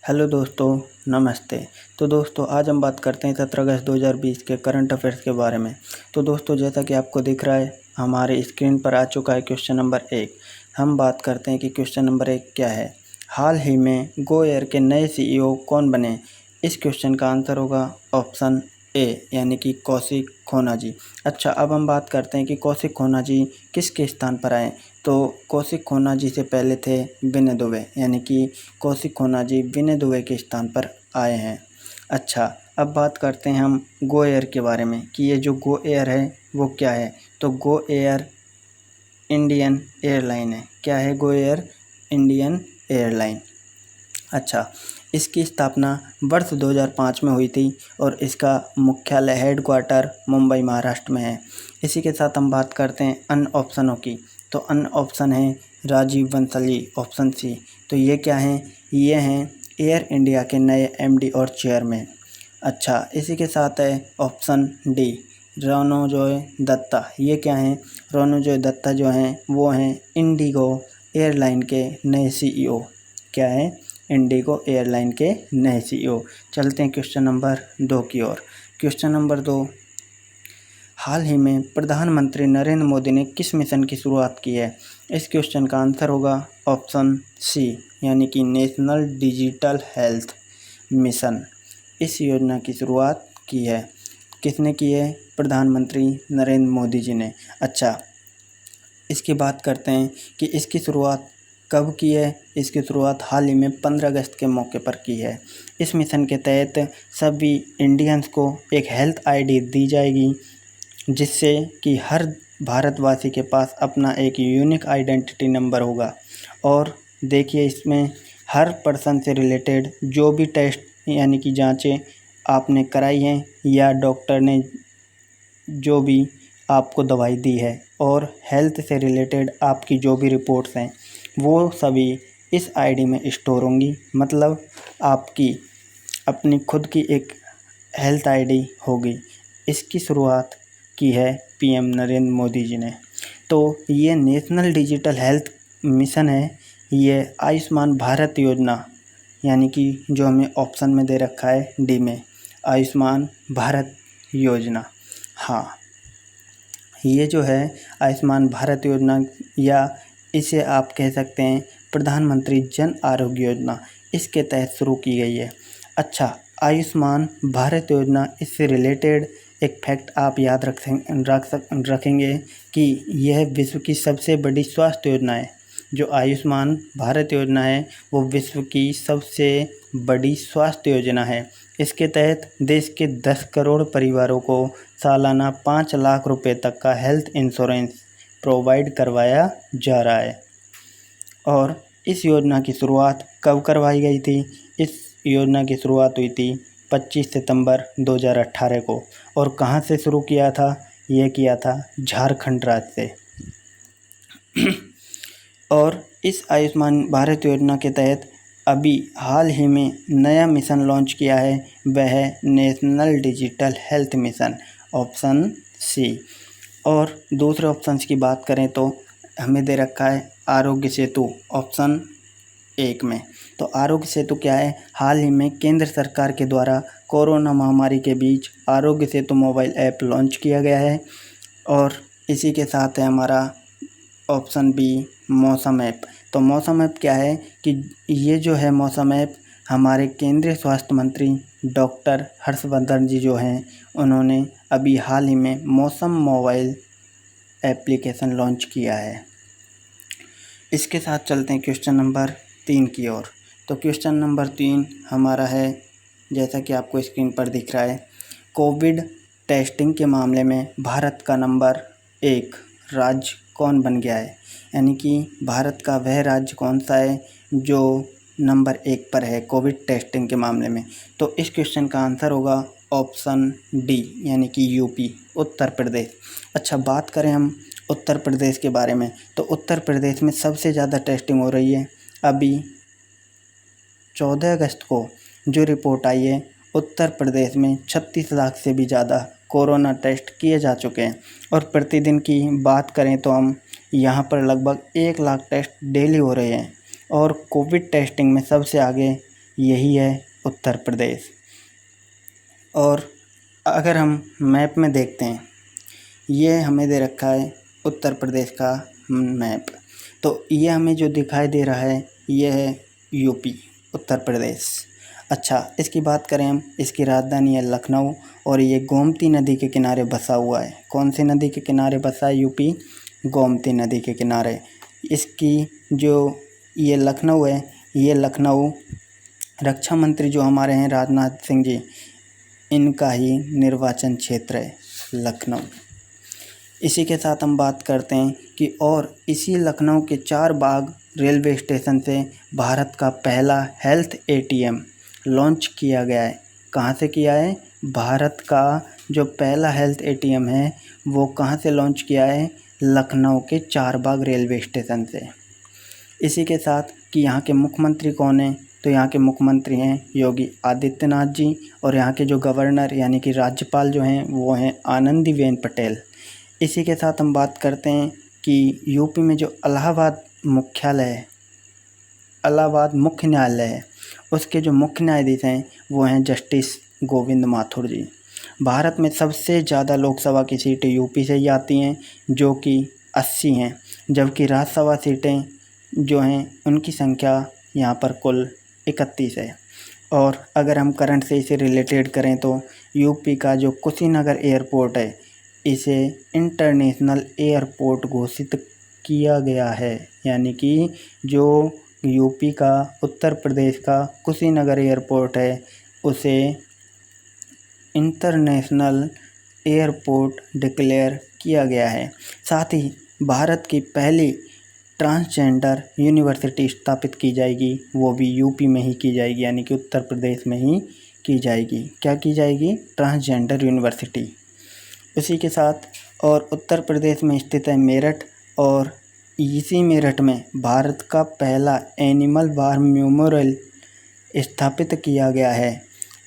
Hello दोस्तों, नमस्ते। तो दोस्तों आज हम बात करते हैं 17 अगस्त 2020 के करंट अफेयर्स के बारे में। तो दोस्तों जैसा कि आपको दिख रहा है हमारे स्क्रीन पर आ चुका है क्वेश्चन नंबर 1। हम बात करते हैं कि क्वेश्चन नंबर 1 क्या है। हाल ही में गो एयर के नए CEO कौन बने। इस क्वेश्चन का आंसर होगा ऑप्शन ए यानी कि कौशिक खोना जी। अच्छा, अब हम बात करते हैं कि कौशिक खोना जी किसके स्थान पर आए। तो कौशिक खोना जी से पहले थे विनय दुबे, यानी कि कौशिक खोना जी विनय दुबे के स्थान पर आए हैं। अच्छा, अब बात करते हैं हम गो एयर के बारे में कि ये जो गो एयर है वो क्या है। तो गो एयर इंडियन एयरलाइन है। क्या है गो एयर? Indian airline. अच्छा, इसकी स्थापना वर्ष 2005 में हुई थी और इसका मुख्यालय हेडक्वार्टर मुंबई महाराष्ट्र में है। इसी के साथ हम बात करते हैं अन्य ऑप्शनों की। तो अन्य ऑप्शन है राजीव बंसल जी, ऑप्शन सी। तो ये क्या हैं? ये हैं एयर इंडिया के नए MD और चेयरमैन। अच्छा, इसी के साथ है ऑप्शन डी रोनोजॉय दत्ता। ये क्या हैं? रोनोजॉय दत्ता जो हैं वो हैं इंडिगो एयरलाइन के नए CEO। क्या है? इंडिगो एयरलाइन के नए CEO। चलते हैं क्वेश्चन नंबर 2 की ओर। क्वेश्चन नंबर 2, हाल ही में प्रधानमंत्री नरेंद्र मोदी ने किस मिशन की शुरुआत की है। इस क्वेश्चन का आंसर होगा ऑप्शन सी यानी कि नेशनल डिजिटल हेल्थ मिशन। इस योजना की शुरुआत की है। किसने की है? प्रधानमंत्री नरेंद्र मोदी जी ने। अच्छा, इसकी बात करते हैं कि इसकी शुरुआत कब की है। इसकी शुरुआत हाल ही में 15 अगस्त के मौके पर की है। इस मिशन के तहत सभी इंडियंस को एक हेल्थ ID दी जाएगी, जिससे कि हर भारतवासी के पास अपना एक यूनिक आइडेंटिटी नंबर होगा। और देखिए, इसमें हर पर्सन से रिलेटेड जो भी टेस्ट यानी कि जांचें आपने कराई हैं या डॉक्टर ने जो भी आपको दवाई दी है और हेल्थ से रिलेटेड आपकी जो भी रिपोर्ट्स हैं वो सभी इस ID में स्टोर होंगी। मतलब आपकी अपनी खुद की एक हेल्थ ID होगी। इसकी शुरुआत की है PM नरेंद्र मोदी जी ने। तो ये नेशनल डिजिटल हेल्थ मिशन है। ये आयुष्मान भारत योजना यानी कि जो हमें ऑप्शन में दे रखा है डी में, आयुष्मान भारत योजना। हाँ, ये जो है आयुष्मान भारत योजना या इसे आप कह सकते हैं प्रधानमंत्री जन आरोग्य योजना, इसके तहत शुरू की गई है। अच्छा, आयुष्मान भारत योजना, इससे रिलेटेड एक फैक्ट आप याद रखेंगे कि यह विश्व की सबसे बड़ी स्वास्थ्य योजना है। जो आयुष्मान भारत योजना है वो विश्व की सबसे बड़ी स्वास्थ्य योजना है। इसके तहत देश के 10 करोड़ परिवारों को सालाना 5 लाख रुपए तक का हेल्थ इंश्योरेंस प्रोवाइड करवाया जा रहा है। और इस योजना की शुरुआत कब करवाई गई थी? इस योजना की शुरुआत हुई थी 25 सितंबर 2018 को। और कहाँ से शुरू किया था? ये किया था झारखंड राज्य से। और इस आयुष्मान भारत योजना के तहत अभी हाल ही में नया मिशन लॉन्च किया है, वह है national digital health mission, option C. और दूसरे ऑप्शंस की बात करें तो हमें दे रखा है आरोग्य सेतु, ऑप्शन 1 में। तो आरोग्य सेतु क्या है? हाल ही में केंद्र सरकार के द्वारा कोरोना महामारी के बीच Aarogya Setu mobile app launch किया गया है। और इसी के साथ है हमारा ऑप्शन बी मौसम ऐप। तो मौसम ऐप क्या है कि ये जो है मौसम ऐप हमारे केंद्रीय स्वास्थ्य मंत्री डॉक्टर हर्षवर्धन जी जो हैं उन्होंने अभी हाल ही में मौसम मोबाइल एप्लीकेशन लॉन्च किया है। इसके साथ चलते हैं क्वेश्चन नंबर 3 की ओर। तो क्वेश्चन नंबर 3 हमारा है, जैसा कि आपको स्क्रीन पर दिख रहा है, कोविड टेस्टिंग के मामले में भारत का नंबर 1 राज्य कौन बन गया है। यानी कि भारत का वह राज्य कौन सा है जो नंबर 1 पर है कोविड टेस्टिंग के मामले में। तो इस क्वेश्चन का आंसर होगा ऑप्शन डी यानी कि UP, उत्तर प्रदेश। अच्छा, बात करें हम उत्तर प्रदेश के बारे में, तो उत्तर प्रदेश में सबसे ज़्यादा टेस्टिंग हो रही है। अभी 14 अगस्त को जो रिपोर्ट आई है, उत्तर प्रदेश में 36 लाख से भी ज़्यादा कोरोना टेस्ट किए जा चुके हैं। और प्रतिदिन की बात करें तो हम यहाँ पर लगभग 1 लाख टेस्ट डेली हो रहे हैं। और कोविड टेस्टिंग में सबसे आगे यही है उत्तर प्रदेश। और अगर हम मैप में देखते हैं, ये हमें दे रखा है उत्तर प्रदेश का मैप। तो ये हमें जो दिखाई दे रहा है ये है यूपी, उत्तर प्रदेश। अच्छा, इसकी बात करें हम, इसकी राजधानी है लखनऊ और ये गोमती नदी के किनारे बसा हुआ है। कौन सी नदी के किनारे बसा है यूपी? गोमती नदी के किनारे। इसकी जो ये लखनऊ है, ये लखनऊ रक्षा मंत्री जो हमारे हैं राजनाथ सिंह जी, इनका ही निर्वाचन क्षेत्र है लखनऊ। इसी के साथ हम बात करते हैं कि और इसी लखनऊ के चारबाग रेलवे स्टेशन से भारत का पहला हेल्थ एटीएम लॉन्च किया गया है। कहाँ से किया है? भारत का जो पहला हेल्थ एटीएम है वो कहाँ से लॉन्च किया है? लखनऊ के चारबाग रेलवे स्टेशन से। इसी के साथ कि यहाँ के मुख्यमंत्री कौन हैं? तो यहाँ के मुख्यमंत्री हैं योगी आदित्यनाथ जी और यहाँ के जो गवर्नर यानी कि राज्यपाल जो हैं वो हैं आनंदीबेन पटेल। इसी के साथ हम बात करते हैं कि यूपी में जो इलाहाबाद मुख्यालय है, इलाहाबाद मुख्य न्यायालय है, उसके जो मुख्य न्यायाधीश हैं वो हैं जस्टिस गोविंद माथुर जी। भारत में सबसे ज़्यादा लोकसभा की सीटें यूपी से ही आती हैं जो कि 80 हैं, जबकि राज्यसभा सीटें जो हैं उनकी संख्या यहाँ पर कुल 31 है। और अगर हम करंट से इसे रिलेटेड करें तो यूपी का जो कुशीनगर एयरपोर्ट है इसे इंटरनेशनल एयरपोर्ट घोषित किया गया है, यानी कि जो यूपी का उत्तर प्रदेश का कुशीनगर एयरपोर्ट है उसे इंटरनेशनल एयरपोर्ट डिक्लेयर किया गया है। साथ ही भारत की पहली ट्रांसजेंडर यूनिवर्सिटी स्थापित की जाएगी, वो भी यूपी में ही की जाएगी, यानी कि उत्तर प्रदेश में ही की जाएगी। क्या की जाएगी? Transgender university. उसी के साथ और उत्तर प्रदेश में स्थित है मेरठ और इसी मेरठ में भारत का पहला एनिमल वार मेमोरियल स्थापित किया गया है।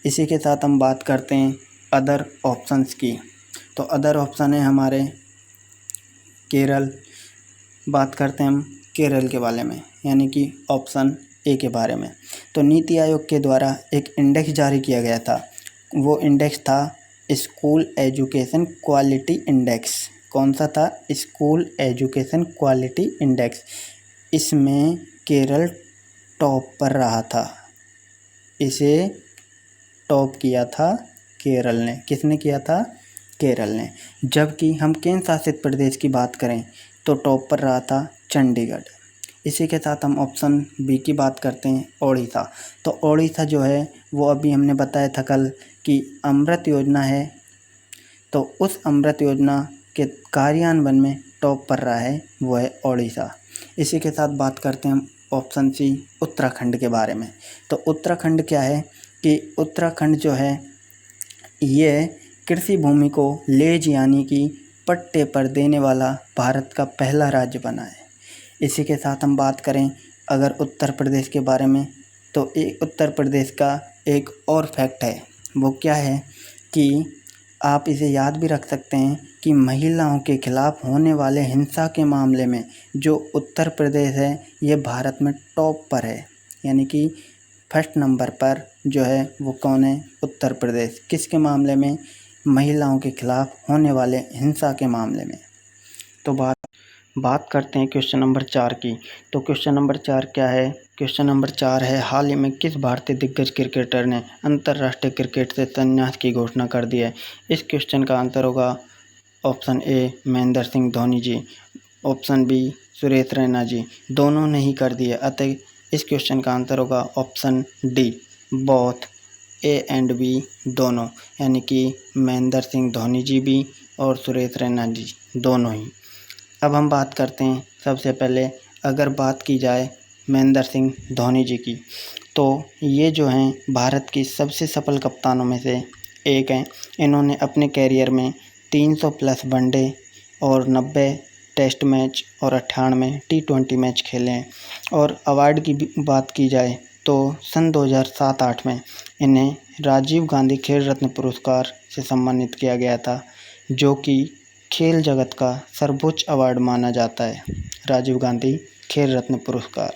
इसी के साथ हम बात करते हैं अदर ऑप्शंस की। तो अदर ऑप्शन है हमारे केरल। बात करते हैं हम केरल के बारे में, यानी कि ऑप्शन ए के बारे में। तो नीति आयोग के द्वारा एक इंडेक्स जारी किया गया था, वो इंडेक्स था स्कूल एजुकेशन क्वालिटी इंडेक्स। कौन सा था? School education quality index. इसमें केरल टॉप पर रहा था, इसे टॉप किया था केरल ने। किसने किया था? केरल ने। जबकि हम केंद्र शासित प्रदेश की बात करें तो टॉप पर रहा था चंडीगढ़। इसी के साथ हम ऑप्शन बी की बात करते हैं ओडिशा। तो ओडिशा जो है वो अभी हमने बताया था कल कि अमृत योजना है, तो उस अमृत योजना के कार्यान्वयन में टॉप पर रहा है वो है ओडिशा। इसी के साथ बात करते हैं हम ऑप्शन सी उत्तराखंड के बारे में। तो उत्तराखंड क्या है कि उत्तराखंड जो है ये कृषि भूमि को लीज यानी कि पट्टे पर देने वाला भारत का पहला राज्य बना है। इसी के साथ हम बात करें अगर उत्तर प्रदेश के बारे में, तो उत्तर प्रदेश का एक और फैक्ट है, वो क्या है कि आप इसे याद भी रख सकते हैं कि महिलाओं के खिलाफ होने वाले हिंसा के मामले में जो उत्तर प्रदेश है ये भारत में टॉप पर है, यानी कि फर्स्ट नंबर पर जो है वो कौन है? उत्तर प्रदेश। किसके मामले में? महिलाओं के खिलाफ होने वाले हिंसा के मामले में। तो बात करते हैं क्वेश्चन नंबर 4 की। तो क्वेश्चन नंबर 4 क्या है? क्वेश्चन नंबर 4 है हाल ही में किस भारतीय दिग्गज क्रिकेटर ने अंतर्राष्ट्रीय क्रिकेट से संन्यास की घोषणा कर दी है? इस क्वेश्चन का आंसर होगा option A Mahendra Singh Dhoni ji, option B Suresh Raina ji. दोनों ने ही कर दिए, अतः इस क्वेश्चन का आंसर होगा option D both, A and B दोनों, यानी कि महेंद्र सिंह धोनी जी भी और सुरेश रैना जी दोनों ही। अब हम बात करते हैं सबसे पहले अगर बात की जाए महेंद्र सिंह धोनी जी की, तो ये जो हैं भारत की सबसे सफल कप्तानों में से एक हैं। इन्होंने अपने कैरियर में 300 प्लस वनडे और 90 टेस्ट मैच और 98 T20 मैच खेले हैं। और अवार्ड की बात की जाए तो सन 2007-8 में इन्हें राजीव गांधी खेल रत्न पुरस्कार से सम्मानित किया गया था, जो कि खेल जगत का सर्वोच्च अवार्ड माना जाता है, राजीव गांधी खेल रत्न पुरस्कार।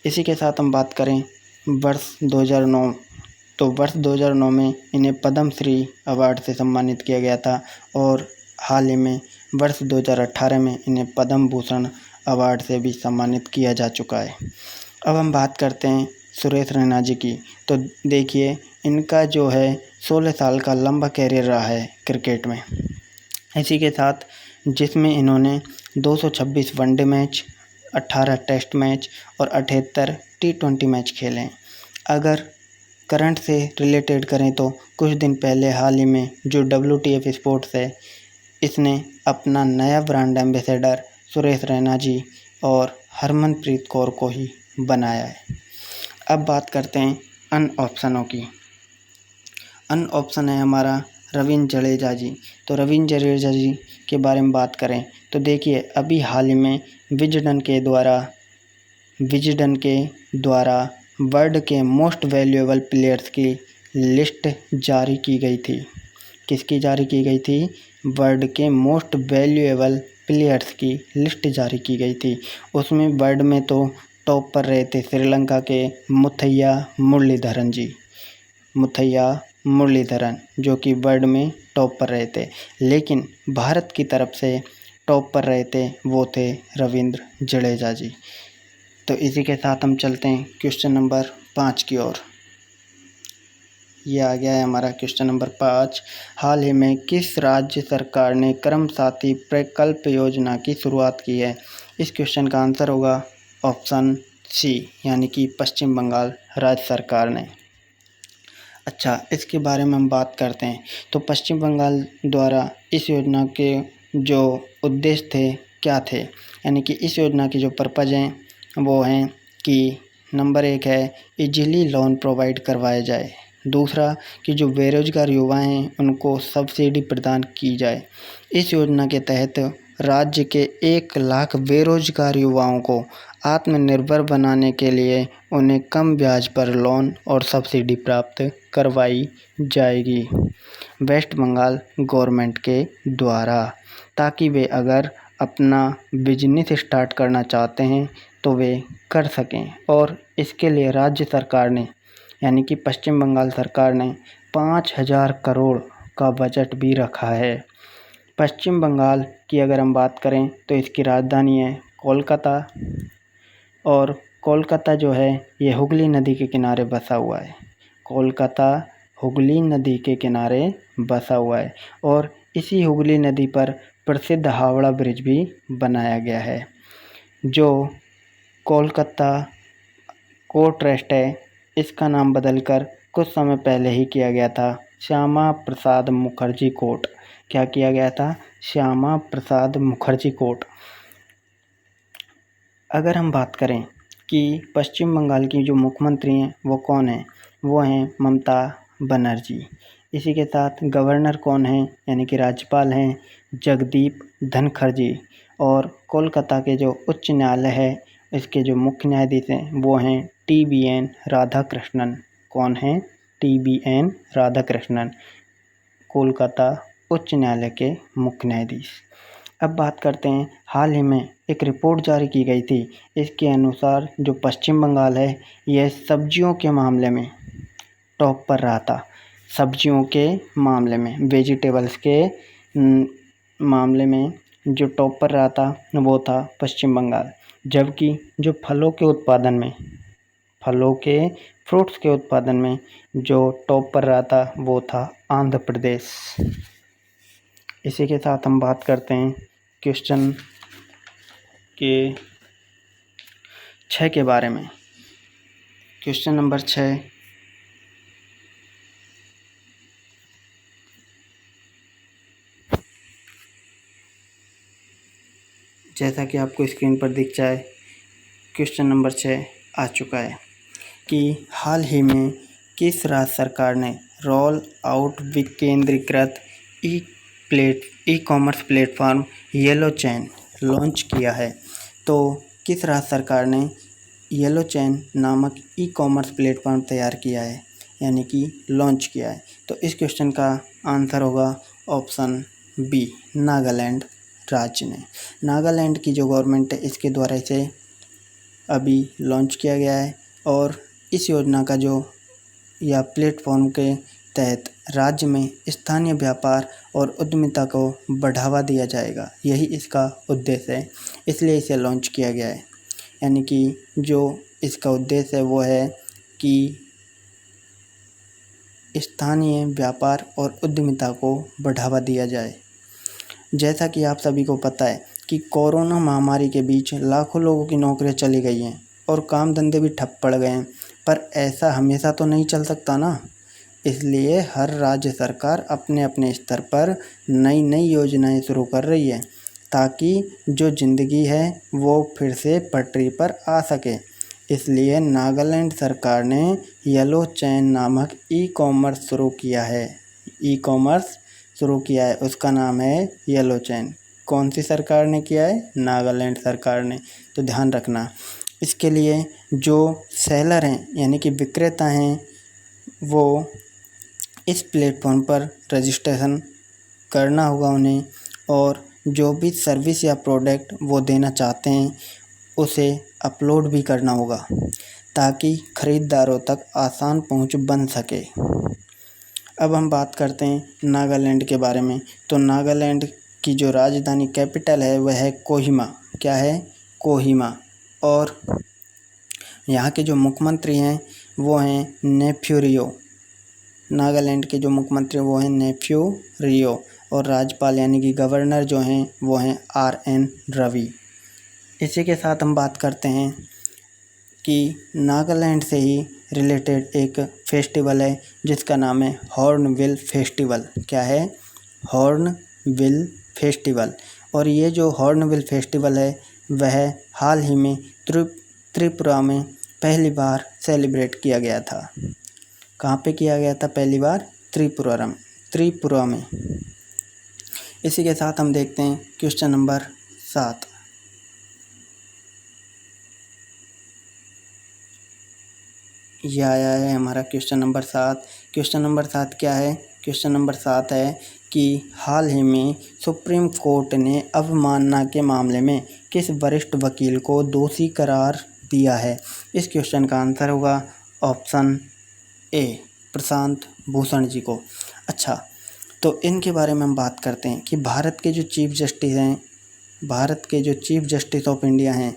इसी के साथ हम बात करें वर्ष 2009 तो वर्ष 2009 में इन्हें पद्म श्री अवार्ड से सम्मानित किया गया था और हाल ही में वर्ष 2018 में इन्हें पद्म भूषण अवार्ड से भी सम्मानित किया जा चुका है। अब हम बात करते हैं सुरेश रैना जी की। तो देखिए, इनका जो है 16 साल का लंबा कैरियर रहा है क्रिकेट में। इसी के साथ जिसमें इन्होंने 226 वनडे मैच, 18 टेस्ट मैच और 78 T20 मैच खेले हैं। अगर करंट से रिलेटेड करें तो कुछ दिन पहले हाल ही में जो WTF स्पोर्ट्स है, इसने अपना नया ब्रांड एम्बेसडर सुरेश रैना जी और हरमनप्रीत कौर को ही बनाया है। अब बात करते हैं अन ऑप्शनों की। अन ऑप्शन है हमारा रवींद्र जडेजा जी। तो रवींद्र जडेजा जी के बारे में बात करें तो देखिए, अभी हाल ही में विजडन के द्वारा वर्ल्ड के मोस्ट वैल्यूएबल प्लेयर्स की लिस्ट जारी की गई थी। किसकी जारी की गई थी? वर्ल्ड के मोस्ट वैल्यूएबल प्लेयर्स की लिस्ट जारी की गई थी। उसमें वर्ल्ड में तो टॉप पर रहे थे श्रीलंका के मुथैया मुरलीधरन, जो कि वर्ल्ड में टॉप पर रहे थे। लेकिन भारत की तरफ से टॉप पर रहे थे वो थे रवींद्र जडेजा जी। तो इसी के साथ हम चलते हैं क्वेश्चन नंबर 5 की ओर। ये आ गया है हमारा क्वेश्चन नंबर 5। हाल ही में किस राज्य सरकार ने कर्म साथी प्रकल्प योजना की शुरुआत की है? इस क्वेश्चन का आंसर होगा ऑप्शन सी, यानी कि पश्चिम बंगाल राज्य सरकार ने। अच्छा, इसके बारे में हम बात करते हैं। तो पश्चिम बंगाल द्वारा इस योजना के जो उद्देश्य थे क्या थे, यानी कि इस योजना के जो पर्पज़ हैं वो हैं कि नंबर 1 है इजीली लोन प्रोवाइड करवाया जाए। दूसरा कि जो बेरोजगार युवा हैं उनको सब्सिडी प्रदान की जाए। इस योजना के तहत राज्य के 1 लाख बेरोजगार युवाओं को आत्मनिर्भर बनाने के लिए उन्हें कम ब्याज पर लोन और सब्सिडी प्राप्त करवाई जाएगी वेस्ट बंगाल गवर्नमेंट के द्वारा, ताकि वे अगर अपना बिजनेस स्टार्ट करना चाहते हैं तो वे कर सकें। और इसके लिए राज्य सरकार ने, यानी कि पश्चिम बंगाल सरकार ने 5000 करोड़ का बजट भी रखा है। पश्चिम बंगाल की अगर हम बात करें तो इसकी राजधानी है कोलकाता, और कोलकाता जो है ये हुगली नदी के किनारे बसा हुआ है। कोलकाता हुगली नदी के किनारे बसा हुआ है और इसी हुगली नदी पर प्रसिद्ध हावड़ा ब्रिज भी बनाया गया है, जो कोलकाता कोर्ट ट्रस्ट है। इसका नाम बदलकर कुछ समय पहले ही किया गया था श्यामा प्रसाद मुखर्जी कोर्ट। क्या किया गया था? श्यामा प्रसाद मुखर्जी कोर्ट। अगर हम बात करें कि पश्चिम बंगाल की जो मुख्यमंत्री हैं वो कौन हैं, वो हैं ममता बनर्जी। इसी के साथ गवर्नर कौन हैं, यानी कि राज्यपाल हैं जगदीप धनखड़ जी। और कोलकाता के जो उच्च न्यायालय है इसके जो मुख्य न्यायाधीश हैं वो हैं TBN राधाकृष्णन। कौन हैं? TBN राधाकृष्णन, कोलकाता उच्च न्यायालय के मुख्य न्यायाधीश। अब बात करते हैं, हाल ही में एक रिपोर्ट जारी की गई थी। इसके अनुसार जो पश्चिम बंगाल है यह सब्जियों के मामले में टॉप पर रहा था। सब्जियों के मामले में, वेजिटेबल्स के मामले में जो टॉप पर रहा था वो था पश्चिम बंगाल। जबकि जो फ्रूट्स के उत्पादन में जो टॉप पर रहा था वो था आंध्र प्रदेश। इसी के साथ हम बात करते हैं क्वेश्चन के 6 के बारे में। क्वेश्चन नंबर 6, जैसा कि आपको स्क्रीन पर दिख जाए, क्वेश्चन नंबर 6 आ चुका है कि हाल ही में किस राज्य सरकार ने रोल आउट विकेंद्रीकृत e commerce platform yellow chain launch किया है? तो किस राज्य सरकार ने येलो चेन नामक ई कॉमर्स प्लेटफॉर्म तैयार किया है, यानी कि लॉन्च किया है? तो इस क्वेश्चन का आंसर होगा ऑप्शन बी, नागालैंड राज्य ने। नागालैंड की जो गवर्नमेंट है इसके द्वारा इसे अभी लॉन्च किया गया है और इस योजना का जो या प्लेटफॉर्म के तहत राज्य में स्थानीय व्यापार और उद्यमिता को बढ़ावा दिया जाएगा, यही इसका उद्देश्य है, इसलिए इसे लॉन्च किया गया है। यानी कि जो इसका उद्देश्य है वो है कि स्थानीय व्यापार और उद्यमिता को बढ़ावा दिया जाए। जैसा कि आप सभी को पता है कि कोरोना महामारी के बीच लाखों लोगों की नौकरियां चली गई हैं और काम धंधे भी ठप पड़ गए हैं, पर ऐसा हमेशा तो नहीं चल सकता ना। इसलिए हर राज्य सरकार अपने अपने स्तर पर नई नई योजनाएं शुरू कर रही है ताकि जो ज़िंदगी है वो फिर से पटरी पर आ सके। इसलिए नागालैंड सरकार ने येलो चैन नामक ई कॉमर्स शुरू किया है। उसका नाम है येलो चैन। कौन सी सरकार ने किया है? नागालैंड सरकार ने। तो ध्यान रखना, इसके लिए जो सेलर हैं यानी कि विक्रेता हैं वो इस प्लेटफॉर्म पर रजिस्ट्रेशन करना होगा उन्हें, और जो भी सर्विस या प्रोडक्ट वो देना चाहते हैं उसे अपलोड भी करना होगा ताकि ख़रीदारों तक आसान पहुंच बन सके। अब हम बात करते हैं नागालैंड के बारे में। तो नागालैंड की जो राजधानी कैपिटल है वह है कोहिमा। क्या है? कोहिमा। और यहाँ के जो मुख्यमंत्री हैं वो हैं नेफ्यू रियो। नागालैंड के जो मुख्यमंत्री वो हैं नेफ्यू रियो, और राज्यपाल यानी कि गवर्नर जो हैं वो हैं RN रवि। इसी के साथ हम बात करते हैं कि नागालैंड से ही रिलेटेड एक फेस्टिवल है जिसका नाम है हॉर्नबिल फेस्टिवल। क्या है? Hornbill festival. और ये जो हॉर्नबिल फेस्टिवल है वह हाल ही में त्रिपुरा में पहली बार सेलिब्रेट किया गया था। कहाँ पे किया गया था पहली बार? त्रिपुरा में। इसी के साथ हम देखते हैं क्वेश्चन नंबर 7। यह आया है हमारा क्वेश्चन नंबर 7। क्वेश्चन नंबर 7 क्या है? क्वेश्चन नंबर 7 है कि हाल ही में सुप्रीम कोर्ट ने अवमानना के मामले में किस वरिष्ठ वकील को दोषी करार दिया है? इस क्वेश्चन का आंसर होगा ऑप्शन ए, प्रशांत भूषण जी को। अच्छा, तो इनके बारे में हम बात करते हैं कि भारत के जो चीफ जस्टिस ऑफ इंडिया हैं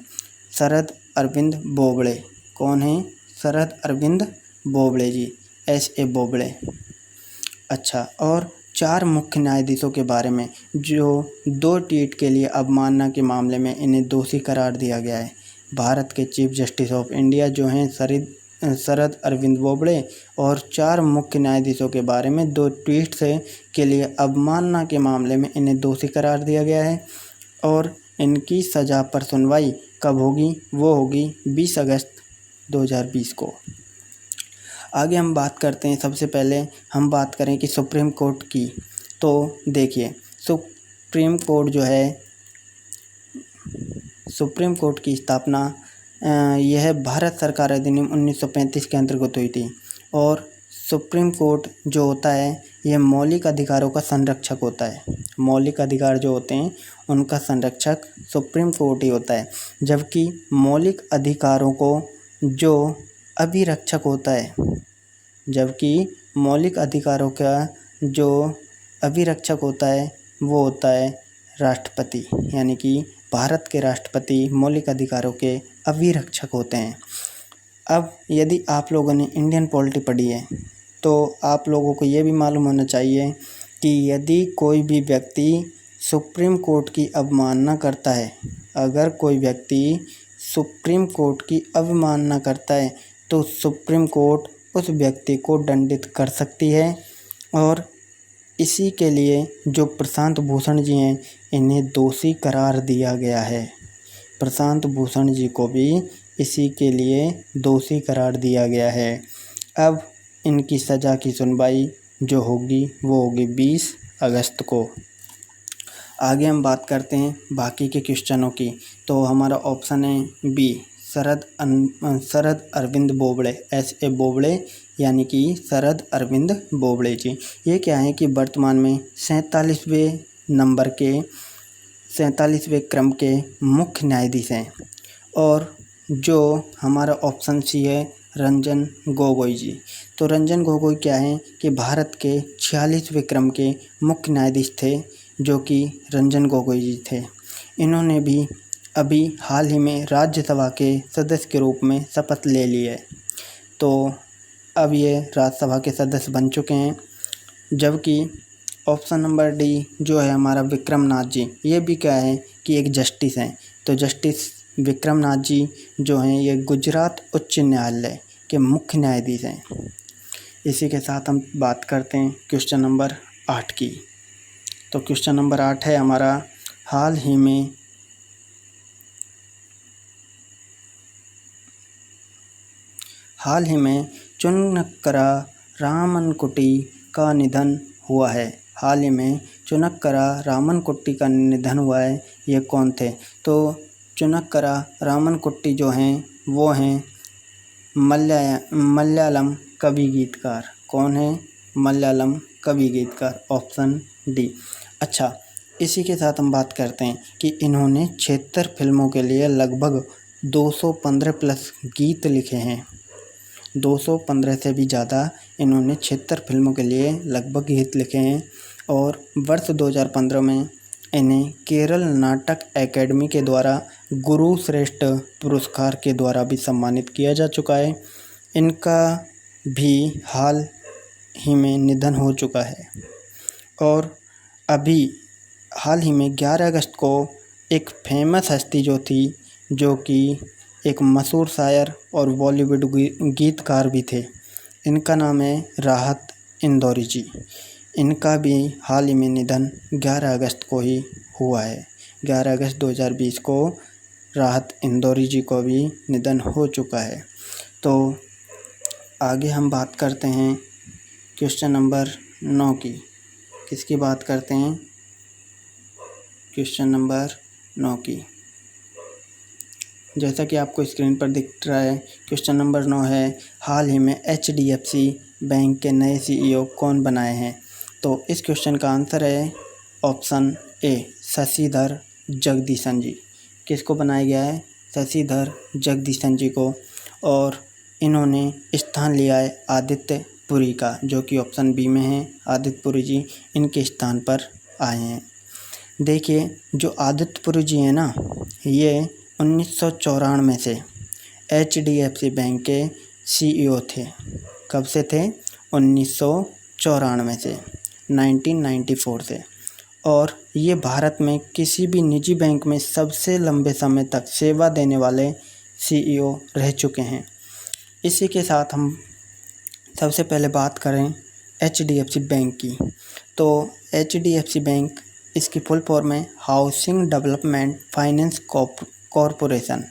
शरद अरविंद बोबड़े। कौन हैं? शरद अरविंद बोबड़े जी, SA बोबड़े। अच्छा, और 4 मुख्य न्यायाधीशों के बारे में जो 2 ट्वीट के लिए अवमानना के मामले में इन्हें दोषी करार दिया गया है। भारत के चीफ जस्टिस ऑफ इंडिया जो हैं शरद अरविंद बोबड़े, और 4 मुख्य न्यायाधीशों के बारे में 2 ट्वीट के लिए अवमानना के मामले में इन्हें दोषी करार दिया गया है। और इनकी सज़ा पर सुनवाई कब होगी? वो होगी 20 अगस्त 2020 को। आगे हम बात करते हैं, सबसे पहले हम बात करें कि सुप्रीम कोर्ट की। तो देखिए, सुप्रीम कोर्ट की स्थापना यह भारत सरकार अधिनियम 1935 के अंतर्गत हुई थी। और सुप्रीम कोर्ट जो होता है यह मौलिक अधिकारों का संरक्षक होता है। मौलिक अधिकार जो होते हैं उनका संरक्षक सुप्रीम कोर्ट ही होता है, जबकि मौलिक अधिकारों को जो अभिरक्षक होता है वो होता है राष्ट्रपति। यानी कि भारत के राष्ट्रपति मौलिक अधिकारों के अभिरक्षक होते हैं। अब यदि आप लोगों ने इंडियन पॉलिटी पढ़ी है तो आप लोगों को ये भी मालूम होना चाहिए कि यदि कोई भी व्यक्ति सुप्रीम कोर्ट की अवमानना करता है, अगर कोई व्यक्ति सुप्रीम कोर्ट की अवमानना करता है तो सुप्रीम कोर्ट उस व्यक्ति को दंडित कर सकती है। और इसी के लिए जो प्रशांत भूषण जी हैं इन्हें दोषी करार दिया गया है। प्रशांत भूषण जी को भी इसी के लिए दोषी करार दिया गया है। अब इनकी सज़ा की सुनवाई जो होगी वो होगी 20 अगस्त को। आगे हम बात करते हैं बाकी के क्वेश्चनों की। तो हमारा ऑप्शन है बी, शरद अरविंद बोबड़े, SA बोबड़े, यानी कि शरद अरविंद बोबड़े जी। ये क्या है कि वर्तमान में 47वें क्रम के मुख्य न्यायाधीश हैं। और जो हमारा ऑप्शन सी है रंजन गोगोई जी। तो रंजन गोगोई क्या हैं कि भारत के 46वें क्रम के मुख्य न्यायाधीश थे, जो कि रंजन गोगोई जी थे। इन्होंने भी अभी हाल ही में राज्यसभा के सदस्य के रूप में शपथ ले ली है। तो अब ये राज्यसभा के सदस्य बन चुके हैं। जबकि ऑप्शन नंबर डी जो है हमारा विक्रमनाथ जी, ये भी क्या है कि एक जस्टिस हैं। तो जस्टिस विक्रमनाथ जी जो हैं ये गुजरात उच्च न्यायालय के मुख्य न्यायाधीश हैं। इसी के साथ हम बात करते हैं क्वेश्चन नंबर 8 की। तो क्वेश्चन नंबर 8 है हमारा, हाल ही में चुनक्करा रामनकुटी का निधन हुआ है। हाल ही में चुनक्करा रामनकुट्टी का निधन हुआ है, ये कौन थे? तो चुनक्करा रामनकुट्टी जो हैं वो हैं मलयालम कवि गीतकार। कौन है? मलयालम कवि गीतकार, ऑप्शन डी। अच्छा, इसी के साथ हम बात करते हैं कि इन्होंने 76 फिल्मों के लिए लगभग 215 प्लस गीत लिखे हैं। 215 से भी ज़्यादा इन्होंने 76 फिल्मों के लिए लगभग गीत लिखे हैं। और वर्ष 2015 में इन्हें केरल नाटक एकेडमी के द्वारा गुरु श्रेष्ठ पुरस्कार के द्वारा भी सम्मानित किया जा चुका है। इनका भी हाल ही में निधन हो चुका है। और अभी हाल ही में 11 अगस्त को एक फेमस हस्ती जो थी, जो कि एक मशहूर शायर और बॉलीवुड गीतकार भी थे, इनका नाम है राहत इंदौरी जी। इनका भी हाल ही में निधन 11 अगस्त को ही हुआ है। 11 अगस्त 2020 को राहत इंदौरी जी को भी निधन हो चुका है। तो आगे हम बात करते हैं क्वेश्चन नंबर 9 की। किसकी बात करते हैं? क्वेश्चन नंबर 9 की। जैसा कि आपको स्क्रीन पर दिख रहा है, क्वेश्चन नंबर 9 है, हाल ही में HDFC बैंक के नए CEO कौन बनाए हैं? तो इस क्वेश्चन का आंसर है ऑप्शन ए, शशिधर जगदीशन जी। किसको बनाया गया है? शशिधर जगदीशन जी को। और इन्होंने स्थान लिया है आदित्य पुरी का, जो कि ऑप्शन बी में है। आदित्य पुरी जी इनके स्थान पर आए हैं। देखिए, जो आदित्य पुरी जी हैं ना, ये 1994 से HDFC बैंक के CEO थे। कब से थे? 1994 से, 1994 से। और ये भारत में किसी भी निजी बैंक में सबसे लंबे समय तक सेवा देने वाले CEO रह चुके हैं। इसी के साथ हम सबसे पहले बात करें HDFC बैंक की। तो HDFC बैंक, इसकी फुल फॉर्म है housing development finance corporation.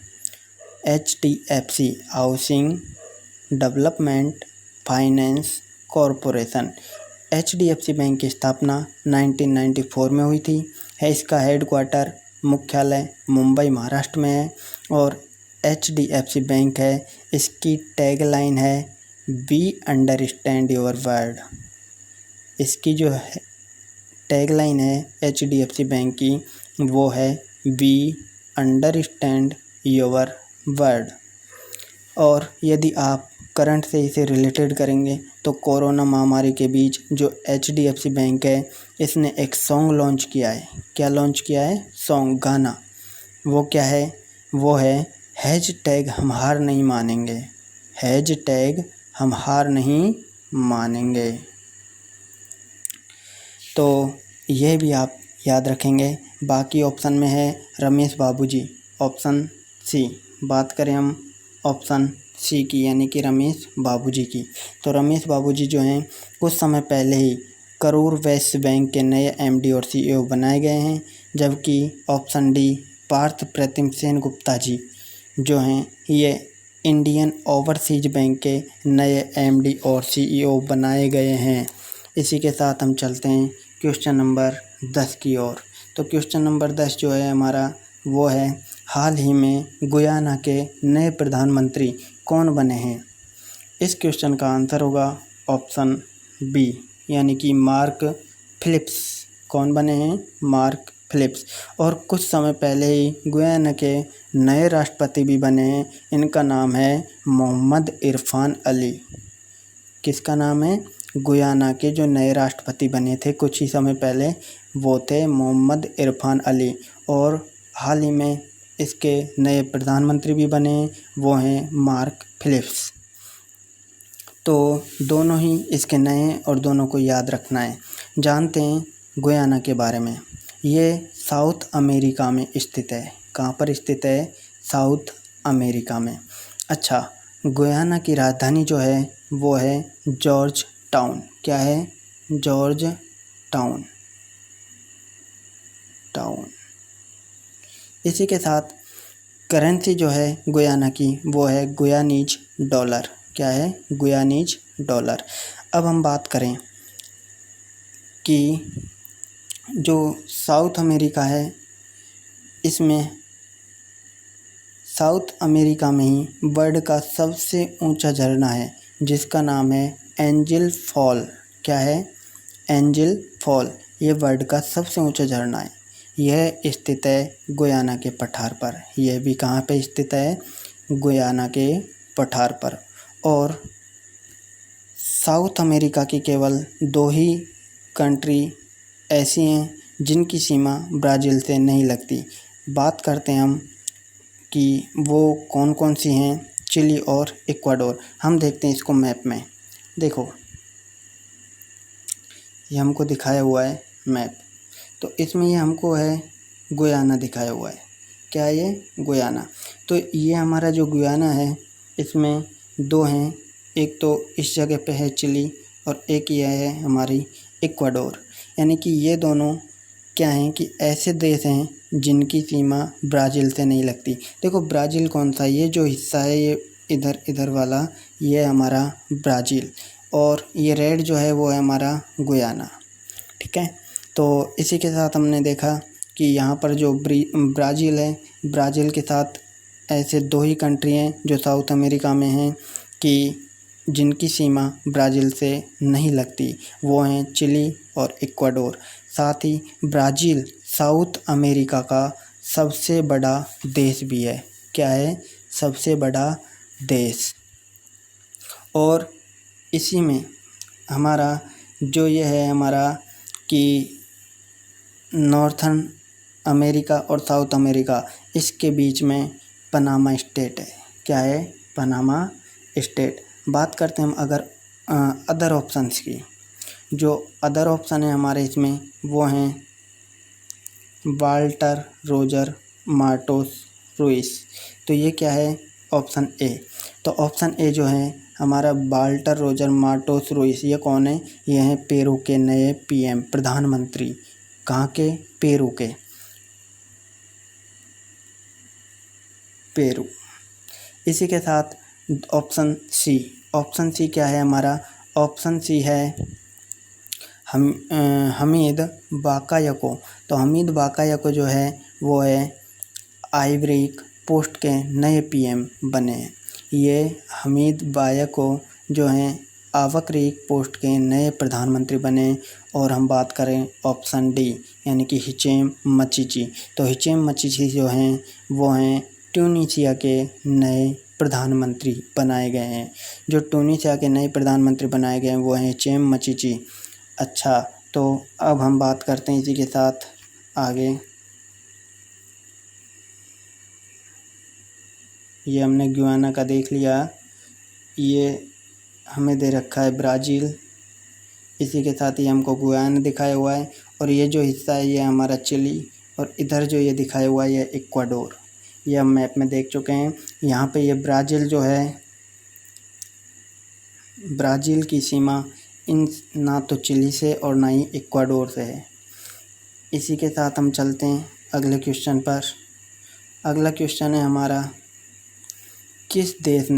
HDFC housing development finance corporation. HDFC bank की स्थापना 1994 में हुई थी। इसका हेडक्वार्टर मुख्यालय मुंबई महाराष्ट्र में है। और HDFC बैंक है, इसकी टैगलाइन है वी अंडरस्टैंड योर वर्ड। इसकी जो है टैगलाइन है HDFC बैंक की, वो है वी अंडरस्टैंड योर वर्ड। और यदि आप करंट से इसे रिलेटेड करेंगे तो कोरोना महामारी के बीच जो HDFC बैंक है, इसने एक सॉन्ग लॉन्च किया है। क्या लॉन्च किया है? सॉन्ग, गाना। वो क्या है? वो है हैशटैग हम हार नहीं मानेंगे। हैशटैग हम हार नहीं मानेंगे। तो यह भी आप याद रखेंगे। बाकी ऑप्शन में है रमेश बाबू जी, ऑप्शन सी। बात करें हम ऑप्शन सी की, यानी कि रमेश बाबू जी की। तो रमेश बाबू जी जो हैं, कुछ समय पहले ही करूर वैश्य बैंक के नए MD और CEO बनाए गए हैं। जबकि ऑप्शन डी, पार्थ प्रतिम सेन गुप्ता जी जो हैं, ये इंडियन ओवरसीज बैंक के नए MD और CEO बनाए गए हैं। इसी के साथ हम चलते हैं क्वेश्चन नंबर 10 की ओर। तो क्वेश्चन नंबर 10 जो है हमारा, वो है हाल ही में गुयाना के नए प्रधानमंत्री कौन बने हैं? इस क्वेश्चन का आंसर होगा ऑप्शन बी, यानी कि मार्क फिलिप्स। कौन बने हैं? Mark Phillips. और कुछ समय पहले ही गुयाना के नए राष्ट्रपति भी बने हैं। इनका नाम है मोहम्मद इरफान अली। किसका नाम है? गुयाना के जो नए राष्ट्रपति बने थे कुछ ही समय पहले, वो थे मोहम्मद इरफान अली। और हाल ही में इसके नए प्रधानमंत्री भी बने, वो हैं मार्क फिलिप्स। तो दोनों ही इसके नए और दोनों को याद रखना है। जानते हैं गुयाना के बारे में। ये साउथ अमेरिका में स्थित है। कहाँ पर स्थित है? साउथ अमेरिका में। अच्छा, गुयाना की राजधानी जो है वो है जॉर्ज टाउन। क्या है? George town. इसी के साथ करेंसी जो है गुयाना की वो है गुयानीज डॉलर। क्या है? गुयानीज डॉलर। अब हम बात करें कि जो साउथ अमेरिका है, इसमें साउथ अमेरिका में ही वर्ल्ड का सबसे ऊंचा झरना है जिसका नाम है एंजिल फॉल। क्या है? Angel fall. ये वर्ल्ड का सबसे ऊंचा झरना है। यह स्थित है गुयाना के पठार पर। यह भी कहाँ पे स्थित है? गुयाना के पठार पर। और साउथ अमेरिका की केवल 2 ही कंट्री ऐसी हैं जिनकी सीमा ब्राज़ील से नहीं लगती। बात करते हैं हम कि वो कौन कौन सी हैं। चिली और इक्वाडोर। हम देखते हैं इसको मैप में। देखो, ये हमको दिखाया हुआ है मैप। तो इसमें ये हमको है गुयाना दिखाया हुआ है। क्या है ये? गुयाना। तो ये हमारा जो गुयाना है इसमें 2 हैं। एक तो इस जगह पे है चिली और एक ये है हमारी इक्वाडोर। यानी कि ये दोनों क्या हैं कि ऐसे देश हैं जिनकी सीमा ब्राज़ील से नहीं लगती। देखो, ब्राज़ील कौन सा? ये जो हिस्सा है ये इधर वाला, ये हमारा ब्राज़ील। और ये रेड जो है वो है हमारा गुयाना। ठीक है। तो इसी के साथ हमने देखा कि यहाँ पर जो ब्राज़ील है, ब्राज़ील के साथ ऐसे 2 ही कंट्री हैं जो साउथ अमेरिका में हैं कि जिनकी सीमा ब्राज़ील से नहीं लगती। वो हैं चिली और इक्वाडोर। साथ ही ब्राज़ील साउथ अमेरिका का सबसे बड़ा देश भी है। क्या है? सबसे बड़ा देश। और इसी में हमारा जो ये है हमारा कि नॉर्थन अमेरिका और साउथ अमेरिका, इसके बीच में पनामा स्टेट है। क्या है? Panama state. बात करते हैं हम अगर अदर ऑप्शंस की। जो अदर ऑप्शन है हमारे इसमें वो हैं वाल्टर रोजर मार्टोस रुइस। तो ये क्या है? Option A. तो ऑप्शन ए जो है हमारा वाल्टर रोजर मार्टोस रुइस, ये कौन है? ये हैं पेरू के नए पीएम, प्रधानमंत्री। कहाँ के? पेरू के। पेरू। इसी के साथ ऑप्शन सी। ऑप्शन सी क्या है हमारा? ऑप्शन सी है हमीद बाकायको। तो हमीद बाकायको जो है वो है आइवरी कोस्ट के नए पीएम बने हैं। ये हमीद बाकायको जो हैं आइवरी कोस्ट के नए प्रधानमंत्री बने। और हम बात करें ऑप्शन डी यानी कि हिचेम मचिची। तो हिचेम मचिची जो हैं वो हैं ट्यूनीशिया के नए प्रधानमंत्री बनाए गए हैं। जो ट्यूनीशिया के नए प्रधानमंत्री बनाए गए हैं वो हैं हिचेम मचिची। अच्छा, तो अब हम बात करते हैं इसी के साथ आगे। ये हमने गुयाना का देख लिया। ये हमें दे रखा है ब्राज़ील। इसी के साथ ही हमको गुयाना दिखाया हुआ है। और ये जो हिस्सा है ये हमारा चिली। और इधर जो ये दिखाया हुआ है ये इक्वाडोर। ये हम मैप में देख चुके हैं। यहाँ पे ये ब्राज़ील जो है, ब्राज़ील की सीमा इन ना तो चिली से और ना ही इक्वाडोर से है। इसी के साथ हम चलते हैं अगले क्वेश्चन पर। अगला क्वेश्चन है हमारा, किस देश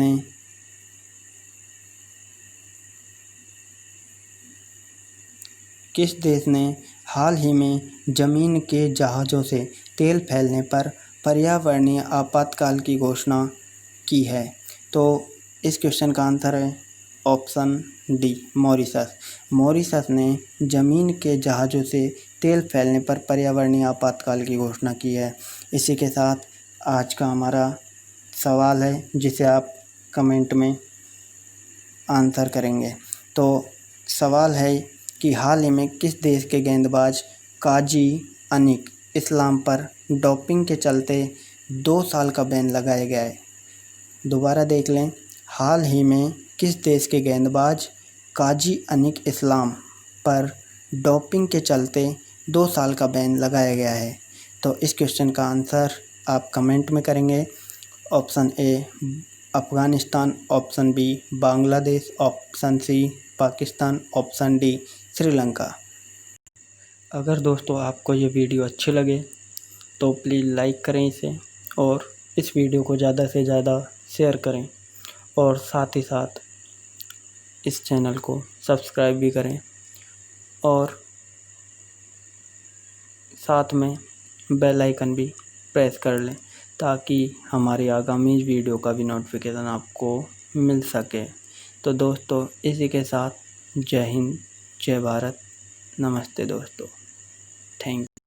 ने हाल ही में ज़मीन के जहाज़ों से तेल फैलने पर पर्यावरणीय आपातकाल की घोषणा की है? तो इस क्वेश्चन का आंसर है ऑप्शन डी, मॉरिशस। मॉरिशस ने ज़मीन के जहाज़ों से तेल फैलने पर पर्यावरणीय आपातकाल की घोषणा की है। इसी के साथ आज का हमारा सवाल है जिसे आप कमेंट में आंसर करेंगे। तो सवाल है कि हाल ही में किस देश के गेंदबाज काजी अनिक इस्लाम पर डोपिंग के चलते 2 साल का बैन लगाया गया है। दोबारा देख लें, हाल ही में किस देश के गेंदबाज काजी अनिक इस्लाम पर डोपिंग के चलते 2 साल का बैन लगाया गया है। तो इस क्वेश्चन का आंसर आप कमेंट में करेंगे। Option A Afghanistan, option B Bangladesh, option C Pakistan, option D Sri Lanka. अगर दोस्तों आपको ये वीडियो अच्छी लगे तो प्लीज़ लाइक करें इसे और इस वीडियो को ज़्यादा से ज़्यादा शेयर करें और साथ ही साथ इस चैनल को सब्सक्राइब भी करें और साथ में बेल आइकन भी प्रेस कर लें ताकि हमारी आगामी वीडियो का भी नोटिफिकेशन आपको मिल सके। तो दोस्तों इसी के साथ जय हिंद, जय भारत, नमस्ते दोस्तों, थैंक यू।